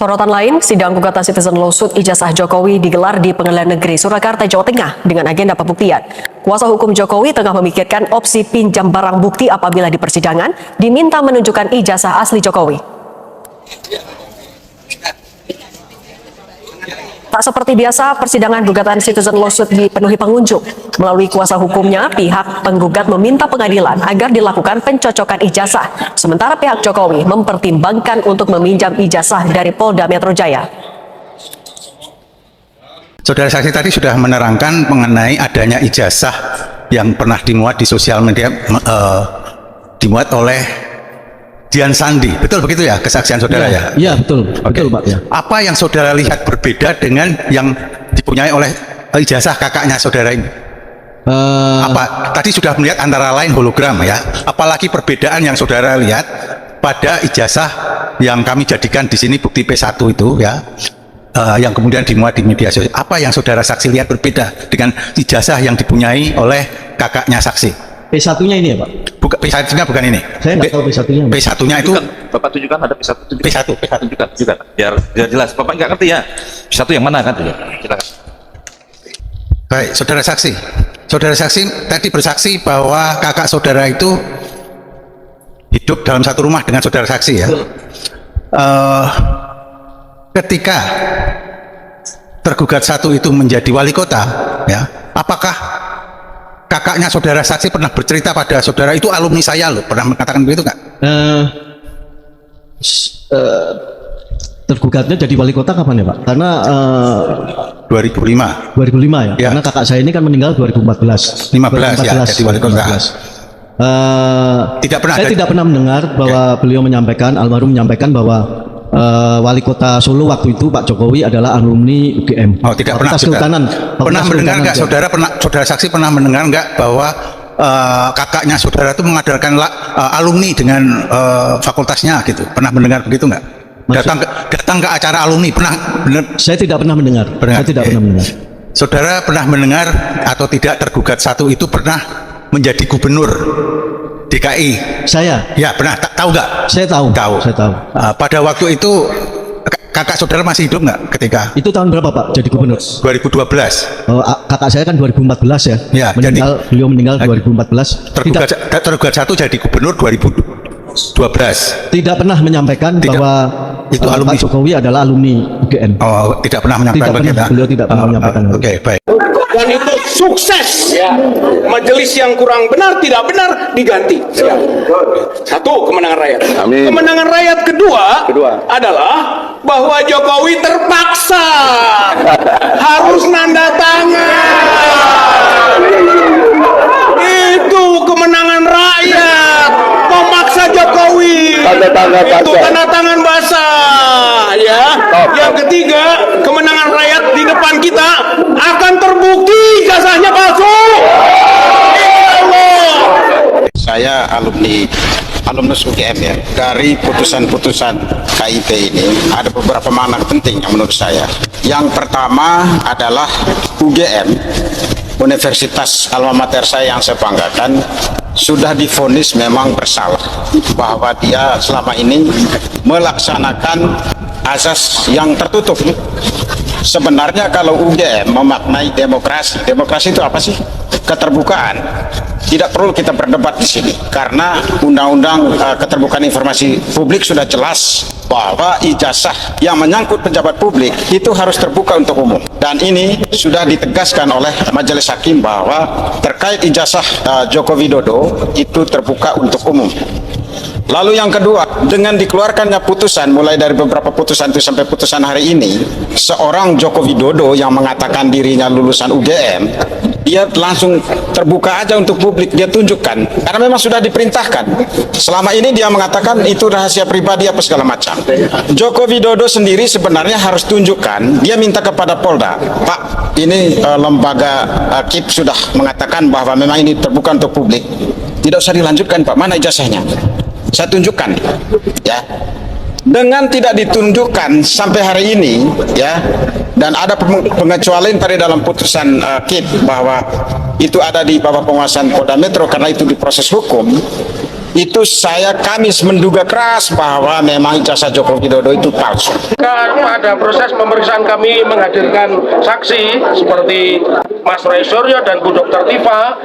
Sorotan lain, sidang gugatan Citizen Lawsuit ijazah Jokowi digelar di Pengadilan Negeri Surakarta, Jawa Tengah dengan agenda pembuktian. Kuasa hukum Jokowi tengah memikirkan opsi pinjam barang bukti apabila di persidangan diminta menunjukkan ijazah asli Jokowi. Tak seperti biasa, persidangan gugatan Citizen Lawsuit dipenuhi pengunjung. Melalui kuasa hukumnya, pihak penggugat meminta pengadilan agar dilakukan pencocokan ijazah, sementara pihak Jokowi mempertimbangkan untuk meminjam ijazah dari Polda Metro Jaya. Saudara saksi tadi sudah menerangkan mengenai adanya ijazah yang pernah dimuat di sosial media, dimuat oleh Dian Sandi, betul begitu ya kesaksian saudara ya? Iya betul, Oke. betul Pak ya. Apa yang saudara lihat berbeda dengan yang dipunyai oleh ijazah kakaknya saudara ini? Apa? Tadi sudah melihat antara lain hologram ya, apalagi perbedaan yang saudara lihat pada ijazah yang kami jadikan di sini bukti P1 itu ya, yang kemudian dimuat di media sosial. Apa yang saudara saksi lihat berbeda dengan ijazah yang dipunyai oleh kakaknya saksi? P1-nya ini ya Pak? P1-nya bukan ini. Saya nggak tahu P1-nya. P1-nya itu Bapak tunjukkan ada P1 P1 tunjukkan biar jelas. Bapak nggak ngerti ya P1 yang mana kan? Silakan. Baik, saudara saksi. Saudara saksi tadi bersaksi bahwa kakak saudara itu hidup dalam satu rumah dengan saudara saksi ya. Ketika tergugat satu itu menjadi wali kota, ya, apakah kakaknya saudara saksi pernah bercerita pada saudara itu alumni saya loh, pernah mengatakan begitu nggak? Tergugatnya jadi wali kota kapan ya Pak? Karena 2005. 2005 ya? Ya. Karena kakak saya ini kan meninggal 2014. 15 ya, jadi wali kota. Tidak pernah Saya ada- tidak pernah mendengar bahwa beliau menyampaikan, almarhum menyampaikan bahwa wali kota Solo waktu itu Pak Jokowi adalah alumni UGM. Oh, tidak pernah. Fakultas Kehutanan. Pernah mendengar nggak saudara? Saudara saksi pernah mendengar nggak bahwa kakaknya saudara itu mengadakan alumni dengan fakultasnya gitu? Pernah mendengar begitu nggak? Datang ke acara alumni pernah? Benar? Saya tidak pernah mendengar. Saya tidak pernah mendengar. Saudara pernah mendengar atau tidak tergugat satu itu pernah menjadi gubernur DKI? Saya? Ya pernah. Tahu nggak? Saya tahu. Tahu. Saya tahu. Pada waktu itu kakak saudara masih hidup nggak ketika? Itu tahun berapa Pak jadi gubernur? 2012. Kakak saya kan 2014 ya. Ya, Beliau meninggal 2014. Tergugat satu jadi gubernur 2012. Tidak pernah menyampaikan bahwa itu alumni. Pak Jokowi adalah alumni UGM. Oh, tidak pernah menyampaikan Tidak pernah, beliau tidak pernah menyampaikan. Oke, baik. Dan itu sukses. Majelis yang kurang benar, tidak benar diganti. Satu, kemenangan rakyat. Amin. Kemenangan rakyat kedua adalah bahwa Jokowi terpaksa harus nanda tangan. Itu kemenangan rakyat. Memaksa Jokowi. Itu tanda tangan basah, ya. Yang ketiga, kemenangan rakyat di depan kita akan terbukti ijazahnya palsu. Saya alumnus UGM ya. Dari putusan-putusan KIP ini ada beberapa makna penting yang menurut saya. Yang pertama adalah UGM, Universitas alma mater saya yang saya banggakan, sudah divonis memang bersalah bahwa dia selama ini melaksanakan azas yang tertutup. Sebenarnya kalau UGM memaknai demokrasi, demokrasi itu apa sih? Keterbukaan. Tidak perlu kita berdebat di sini karena Undang-Undang Keterbukaan Informasi Publik sudah jelas bahwa ijazah yang menyangkut pejabat publik itu harus terbuka untuk umum. Dan ini sudah ditegaskan oleh Majelis Hakim bahwa terkait ijazah Joko Widodo itu terbuka untuk umum. Lalu yang kedua, dengan dikeluarkannya putusan, mulai dari beberapa putusan itu sampai putusan hari ini, seorang Joko Widodo yang mengatakan dirinya lulusan UGM, dia langsung terbuka aja untuk publik, dia tunjukkan, karena memang sudah diperintahkan. Selama ini dia mengatakan itu rahasia pribadi apa segala macam. Joko Widodo sendiri sebenarnya harus tunjukkan, dia minta kepada Polda, Pak, ini lembaga KIP sudah mengatakan bahwa memang ini terbuka untuk publik, tidak usah dilanjutkan Pak, mana ijazahnya? Saya tunjukkan, ya. Dengan tidak ditunjukkan sampai hari ini, ya, dan ada pengecualian tadi dalam putusan KIP bahwa itu ada di bawah penguasaan Polda Metro karena itu diproses hukum. itu kami menduga keras bahwa memang ijazah Joko Widodo itu palsu. Pada proses pemeriksaan kami menghadirkan saksi seperti Mas Roy Suryo dan Bu Dr. Tifa.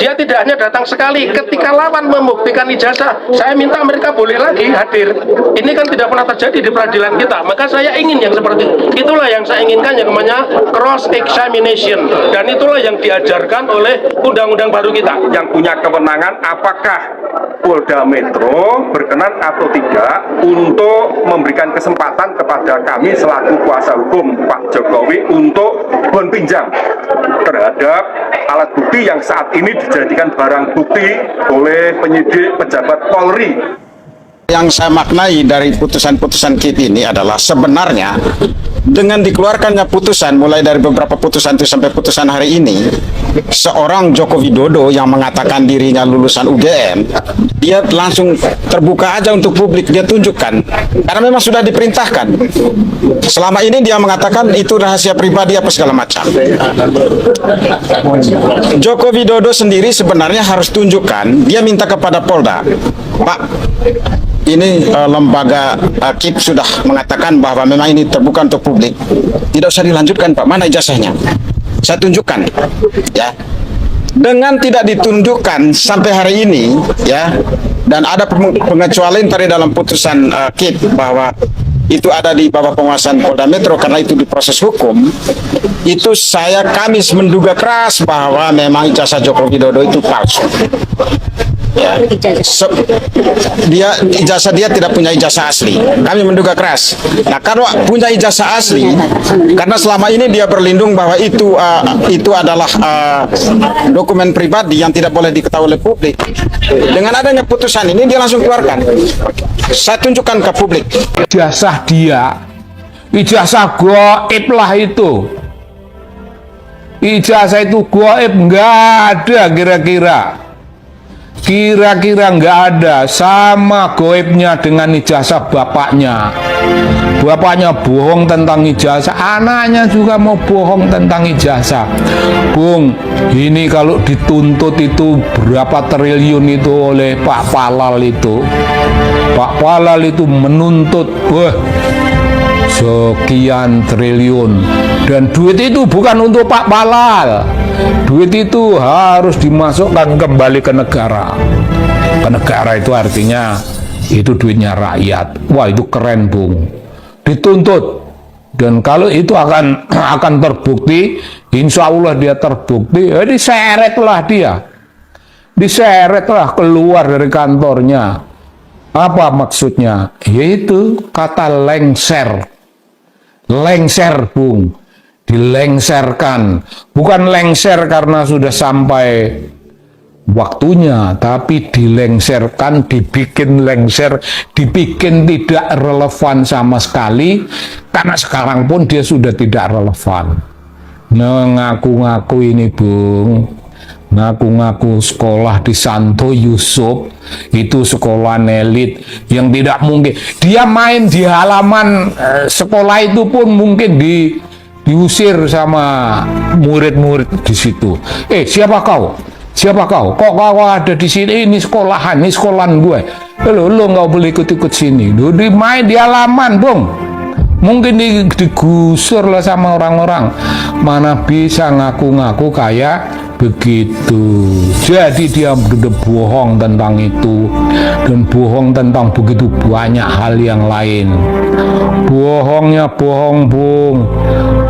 Dia tidak hanya datang sekali, ketika lawan membuktikan ijazah, saya minta mereka boleh lagi hadir. Ini kan tidak pernah terjadi di peradilan kita, maka saya ingin yang seperti itu. Itulah yang saya inginkan, yang namanya cross examination, dan itulah yang diajarkan oleh undang-undang baru kita. Yang punya kewenangan apakah Polda Metro berkenan atau tidak untuk memberikan kesempatan kepada kami selaku kuasa hukum Pak Jokowi untuk bon pinjam terhadap alat bukti yang saat ini dijadikan barang bukti oleh penyidik pejabat Polri. Yang saya maknai dari putusan-putusan KIP ini adalah sebenarnya dengan dikeluarkannya putusan, mulai dari beberapa putusan itu sampai putusan hari ini, seorang Joko Widodo yang mengatakan dirinya lulusan UGM, dia langsung terbuka aja untuk publik, dia tunjukkan, karena memang sudah diperintahkan. Selama ini dia mengatakan itu rahasia pribadi apa segala macam. Joko Widodo sendiri sebenarnya harus tunjukkan, dia minta kepada Polda, Pak, ini lembaga KIP sudah mengatakan bahwa memang ini terbuka untuk publik. Tidak usah dilanjutkan, Pak. Mana ijazahnya? Saya tunjukkan. Ya. Dengan tidak ditunjukkan sampai hari ini, ya, dan ada pengecualian tadi dalam putusan KIP bahwa itu ada di bawah penguasaan Polda Metro karena itu diproses hukum, itu kami menduga keras bahwa memang ijazah Joko Widodo itu palsu. Ya. Ijazah dia tidak punya ijazah asli. Kami menduga keras. Nah, kalau punya ijazah asli, karena selama ini dia berlindung bahwa itu adalah dokumen pribadi yang tidak boleh diketahui oleh publik. Dengan adanya putusan ini dia langsung keluarkan. Saya tunjukkan ke publik. Ijazah dia, ijazah gaib lah itu. Ijazah itu gaib, nggak ada kira-kira nggak ada, sama goibnya dengan ijazah bapaknya. Bapaknya bohong tentang ijazah, anaknya juga mau bohong tentang ijazah. Bung, ini kalau dituntut itu berapa triliun itu oleh Pak Palal itu. Pak Palal itu menuntut sekian triliun, dan duit itu bukan untuk Pak Palal. Duit itu harus dimasukkan kembali ke negara. Ke negara itu artinya itu duitnya rakyat. Wah, itu keren, Bung. Dituntut. Dan kalau itu akan terbukti, insya Allah dia terbukti, diseretlah dia. Diseretlah keluar dari kantornya. Apa maksudnya? Yaitu kata lengser. Lengser, Bung. Dilengserkan, bukan lengser karena sudah sampai waktunya, tapi dilengserkan, dibikin lengser, dibikin tidak relevan sama sekali, karena sekarang pun dia sudah tidak relevan. Ngaku-ngaku ini, Bung, ngaku-ngaku sekolah di Santo Yusuf, itu sekolah elit yang tidak mungkin. Dia main di halaman sekolah itu pun mungkin diusir sama murid-murid di situ. Siapa kau? Siapa kau? Kok kau ada di sini? Ini sekolahan gue. Lo nggak boleh ikut-ikut sini. Lo main di halaman, Bung. Mungkin digusur lah sama orang-orang. Mana bisa ngaku-ngaku kayak begitu. Jadi dia bohong tentang itu, dan bohong tentang begitu banyak hal yang lain. Bohongnya bohong, Bung.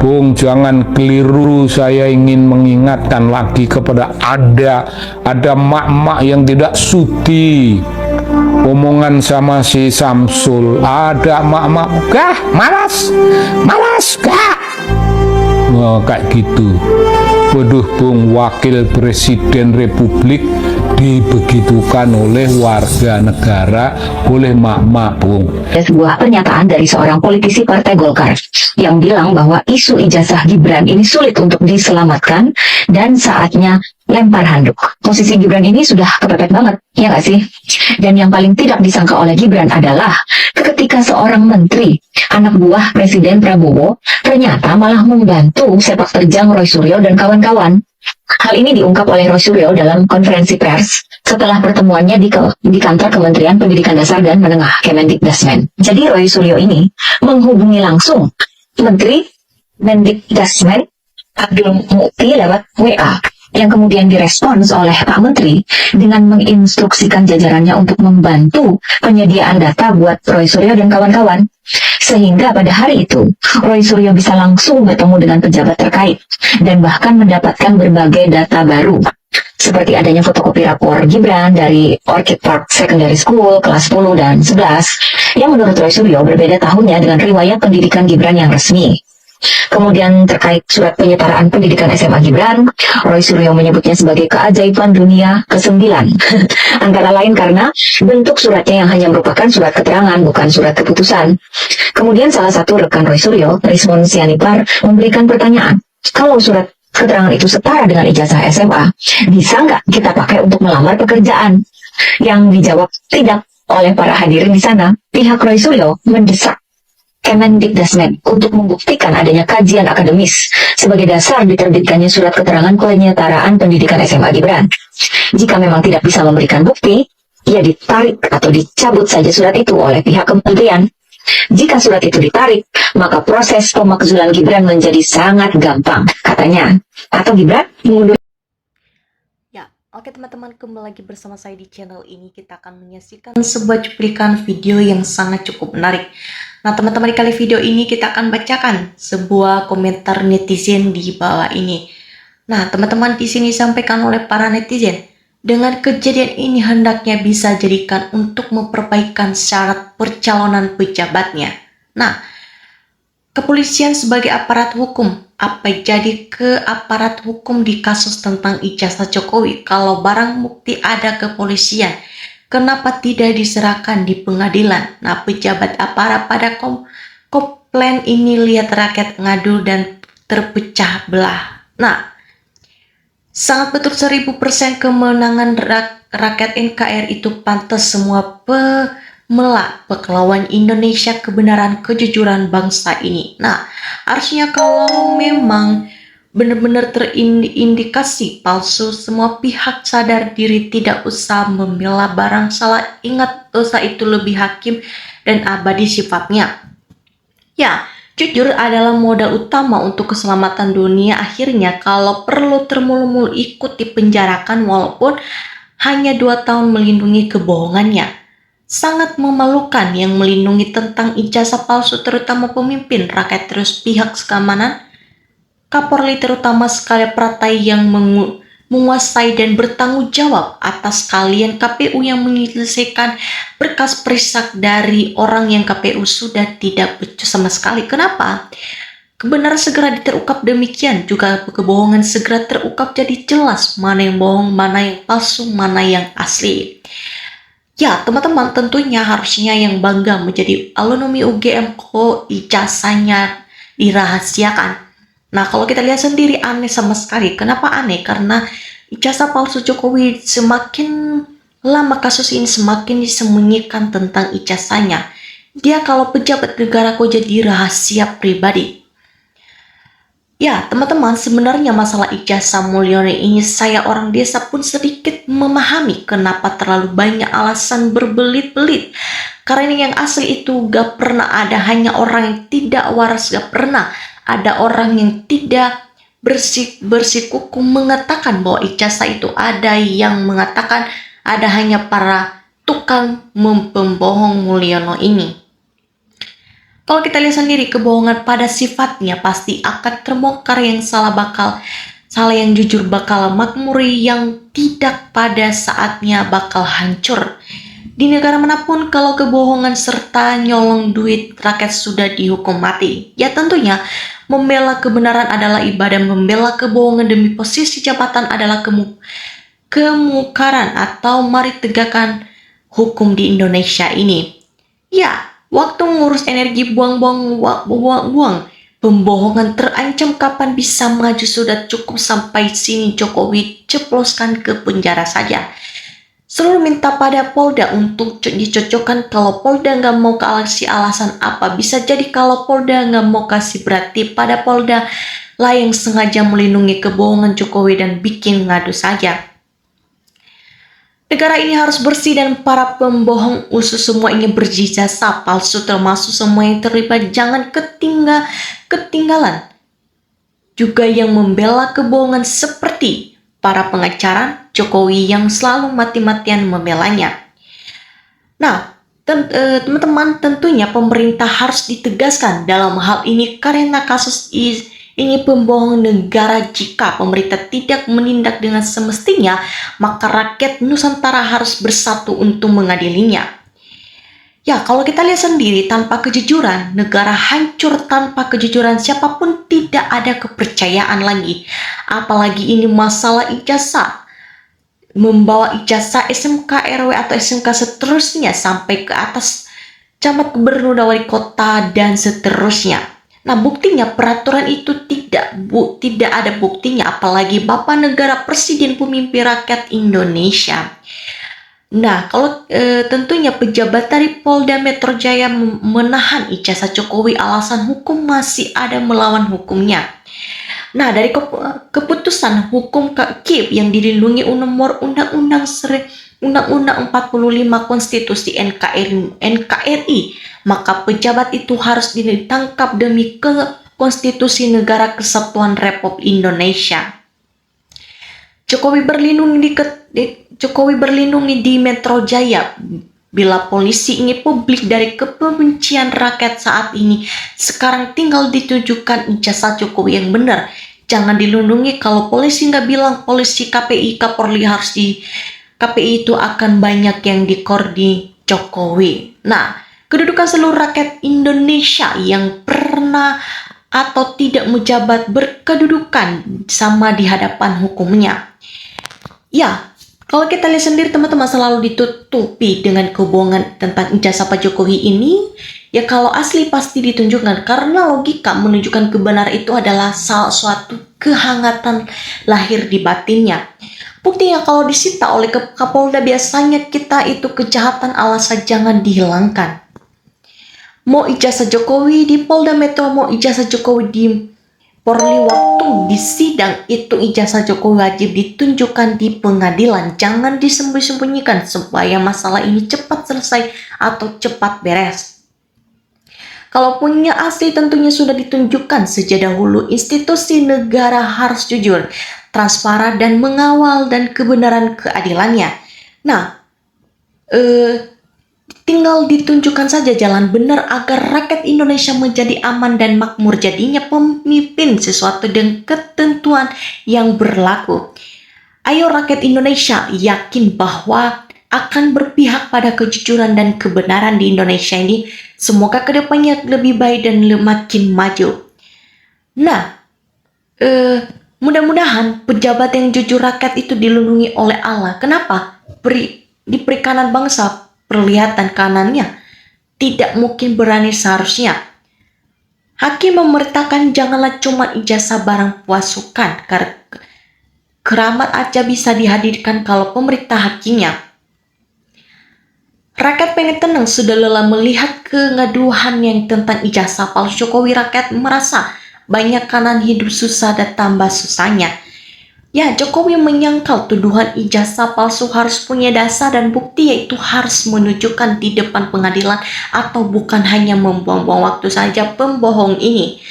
Bung, jangan keliru. Saya ingin mengingatkan lagi kepada ada mak-mak yang tidak sudi omongan sama si Samsul. Ada mak-mak, malas, kayak gitu. Waduh, Bung, wakil presiden Republik dibegitukan oleh warga negara, oleh mak-mak, Bung. Ada sebuah pernyataan dari seorang politisi Partai Golkar yang bilang bahwa isu ijazah Gibran ini sulit untuk diselamatkan dan saatnya lempar handuk. Posisi Gibran ini sudah kepepet banget, ya nggak sih? Dan yang paling tidak disangka oleh Gibran adalah ketika seorang menteri, anak buah Presiden Prabowo, ternyata malah membantu sepak terjang Roy Suryo dan kawan-kawan. Hal ini diungkap oleh Roy Suryo dalam konferensi pers setelah pertemuannya di kantor Kementerian Pendidikan Dasar dan Menengah Kemendikdasmen. Jadi Roy Suryo ini menghubungi langsung Menteri Mendikdasmen Abdul Mukti lewat WA, yang kemudian direspons oleh Pak Menteri dengan menginstruksikan jajarannya untuk membantu penyediaan data buat Roy Suryo dan kawan-kawan. Sehingga pada hari itu, Roy Suryo bisa langsung bertemu dengan pejabat terkait dan bahkan mendapatkan berbagai data baru. Seperti adanya fotokopi rapor Gibran dari Orchid Park Secondary School kelas 10 dan 11 yang menurut Roy Suryo berbeda tahunnya dengan riwayat pendidikan Gibran yang resmi. Kemudian terkait surat penyetaraan pendidikan SMA Gibran, Roy Suryo menyebutnya sebagai keajaiban dunia ke-9. Antara lain karena bentuk suratnya yang hanya merupakan surat keterangan, bukan surat keputusan. Kemudian salah satu rekan Roy Suryo, Rismon Sianipar, memberikan pertanyaan, kalau surat keterangan itu setara dengan ijazah SMA, bisa nggak kita pakai untuk melamar pekerjaan? Yang dijawab tidak oleh para hadirin di sana. Pihak Roy Suryo mendesak Kemendikdasmen untuk membuktikan adanya kajian akademis sebagai dasar diterbitkannya surat keterangan penyetaraan pendidikan SMA Gibran. Jika memang tidak bisa memberikan bukti, ia ditarik atau dicabut saja surat itu oleh pihak kementerian. Jika surat itu ditarik, maka proses pemakzulan Gibran menjadi sangat gampang, katanya. Atau Gibran mengundur. Ya, oke teman-teman, kembali lagi bersama saya di channel ini. Kita akan menyaksikan sebuah cuplikan video yang sangat cukup menarik. Nah teman-teman, di kali video ini kita akan bacakan sebuah komentar netizen di bawah ini. Nah teman-teman, di sini disampaikan oleh para netizen, dengan kejadian ini hendaknya bisa jadikan untuk memperbaikan syarat percalonan pejabatnya. Nah, kepolisian sebagai aparat hukum, apa jadi ke aparat hukum di kasus tentang ijazah Jokowi? Kalau barang bukti ada kepolisian, kenapa tidak diserahkan di pengadilan? Nah, pejabat aparat pada komplain ini lihat rakyat ngadu dan terpecah belah. Nah, sangat betul 1000% kemenangan rakyat NKRI itu pantas semua pemelak pahlawan Indonesia kebenaran kejujuran bangsa ini. Nah, harusnya kalau memang benar-benar terindikasi palsu, semua pihak sadar diri, tidak usah membela barang salah. Ingat, dosa itu lebih hakim dan abadi sifatnya. Ya, jujur adalah modal utama untuk keselamatan dunia. Akhirnya kalau perlu termulu-mulu ikut dipenjarakan walaupun hanya 2 tahun melindungi kebohongannya. Sangat memalukan yang melindungi tentang ijazah palsu, terutama pemimpin rakyat terus pihak keamanan, Kapolri terutama sekali partai yang menguasai dan bertanggung jawab atas kalian KPU yang menyelesaikan berkas perisak dari orang yang KPU sudah tidak becus sama sekali. Kenapa? Kebenaran segera terungkap, demikian juga kebohongan segera terungkap, jadi jelas mana yang bohong, mana yang palsu, mana yang asli. Ya teman-teman, tentunya harusnya yang bangga menjadi alumni UGM kok ijazahnya dirahasiakan. Nah kalau kita lihat sendiri aneh sama sekali. Kenapa aneh? Karena ijazah palsu Jokowi semakin lama kasus ini semakin disembunyikan tentang ijazahnya. Dia kalau pejabat negara kok jadi rahasia pribadi. Ya teman-teman, sebenarnya masalah ijazah Mulyono ini saya orang desa pun sedikit memahami kenapa terlalu banyak alasan berbelit-belit. Karena yang asli itu gak pernah ada, hanya orang yang tidak waras, gak pernah ada orang yang tidak bersikukuh mengatakan bahwa ijazah itu ada, yang mengatakan ada hanya para tukang pembohong Mulyono ini. Kalau kita lihat sendiri, kebohongan pada sifatnya pasti akan terbongkar, yang salah yang jujur bakal makmuri, yang tidak pada saatnya bakal hancur. Di negara manapun kalau kebohongan serta nyolong duit rakyat sudah dihukum mati. Ya tentunya membela kebenaran adalah ibadah, membela kebohongan demi posisi jabatan adalah kemukaran, atau mari tegakkan hukum di Indonesia ini. Ya, waktu ngurus energi buang-buang. Pembohongan terancam kapan bisa maju, sudah cukup sampai sini Jokowi ceploskan ke penjara saja. Selalu minta pada Polda untuk dicocokkan. Kalau Polda nggak mau kasih alasan apa, bisa jadi kalau Polda nggak mau kasih berarti pada Polda lah yang sengaja melindungi kebohongan Jokowi dan bikin ngadu saja. Negara ini harus bersih dan para pembohong usus semua ingin berijazah palsu termasuk semua yang terlibat jangan ketinggalan. Juga yang membela kebohongan seperti para pengacara Jokowi yang selalu mati-matian membelanya. Nah, teman-teman, tentunya pemerintah harus ditegaskan dalam hal ini karena kasus ini pembohong negara. Jika pemerintah tidak menindak dengan semestinya, maka rakyat Nusantara harus bersatu untuk mengadilinya. Ya, kalau kita lihat sendiri, tanpa kejujuran, negara hancur. Tanpa kejujuran, siapapun tidak ada kepercayaan lagi. Apalagi ini masalah ijazah. Membawa ijazah SMK RW atau SMK seterusnya sampai ke atas camat, gubernur, dan wali kota dan seterusnya. Nah, buktinya peraturan itu tidak ada buktinya, apalagi Bapak Negara Presiden Pemimpin Rakyat Indonesia. Nah, kalau tentunya pejabat dari Polda Metro Jaya menahan ijazah Jokowi alasan hukum masih ada melawan hukumnya. Nah, dari keputusan hukum KIP yang dilindungi nomor Undang-Undang 45 Konstitusi NKRI, maka pejabat itu harus ditangkap demi konstitusi Negara Kesatuan Republik Indonesia. Jokowi berlindung di Metro Jaya. Bila polisi ingin publik dari kebencian rakyat saat ini, sekarang tinggal ditunjukkan ijazah Jokowi yang benar. Jangan dilindungi. Kalau polisi nggak bilang, polisi KPI, Kapolri harus di KPI itu akan banyak yang dikordi Jokowi. Nah, kedudukan seluruh rakyat Indonesia yang pernah atau tidak menjabat berkedudukan sama di hadapan hukumnya. Ya, kalau kita lihat sendiri teman-teman, selalu ditutupi dengan kebohongan tentang ijazah Pak Jokowi ini. Ya, kalau asli pasti ditunjukkan karena logika menunjukkan kebenaran itu adalah suatu kehangatan lahir di batinnya. Buktinya kalau disita oleh Kapolda biasanya kita itu kejahatan alasan jangan dihilangkan. Mau ijazah Jokowi di Polda Metro, mau ijazah Jokowi di Polri, waktu di sidang itu ijazah Jokowi wajib ditunjukkan di pengadilan. Jangan disembunyi-sembunyikan supaya masalah ini cepat selesai atau cepat beres. Kalau punya asli tentunya sudah ditunjukkan sejak dahulu. Institusi negara harus jujur, transparan, dan mengawal dan kebenaran keadilannya. Nah, tinggal ditunjukkan saja jalan benar agar rakyat Indonesia menjadi aman dan makmur. Jadinya pemimpin sesuatu dengan ketentuan yang berlaku. Ayo rakyat Indonesia yakin bahwa akan berpihak pada kejujuran dan kebenaran di Indonesia ini. Semoga kedepannya lebih baik dan makin maju. Nah, mudah-mudahan pejabat yang jujur rakyat itu dilindungi oleh Allah. Kenapa? Di perikanan bangsa, perlihatan kanannya tidak mungkin berani seharusnya. Hakim memerintahkan janganlah cuma ijazah barang puasukan. Keramat aja bisa dihadirkan kalau pemerintah hakimnya. Rakyat pengen tenang, sudah lelah melihat kegaduhan yang tentang ijazah palsu Jokowi. Rakyat merasa banyak kanan hidup susah dan tambah susahnya. Ya, Jokowi menyangkal tuduhan ijazah palsu harus punya dasar dan bukti, yaitu harus menunjukkan di depan pengadilan atau bukan hanya membuang-buang waktu saja pembohong ini.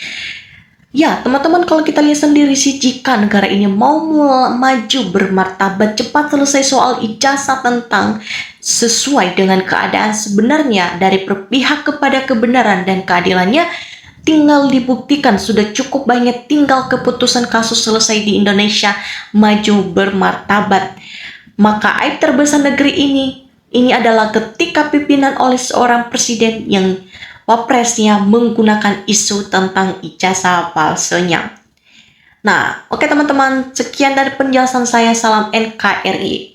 Ya, teman-teman, kalau kita lihat sendiri sih, jika negara ini mau maju bermartabat, cepat selesai soal ijazah tentang sesuai dengan keadaan sebenarnya dari berpihak kepada kebenaran dan keadilannya, tinggal dibuktikan. Sudah cukup banyak, tinggal keputusan kasus selesai di Indonesia, maju bermartabat. Maka aib terbesar negeri ini adalah ketika pimpinan oleh seorang presiden yang wapresnya menggunakan isu tentang ijazah palsunya. Nah, oke teman-teman, sekian dari penjelasan saya. Salam NKRI.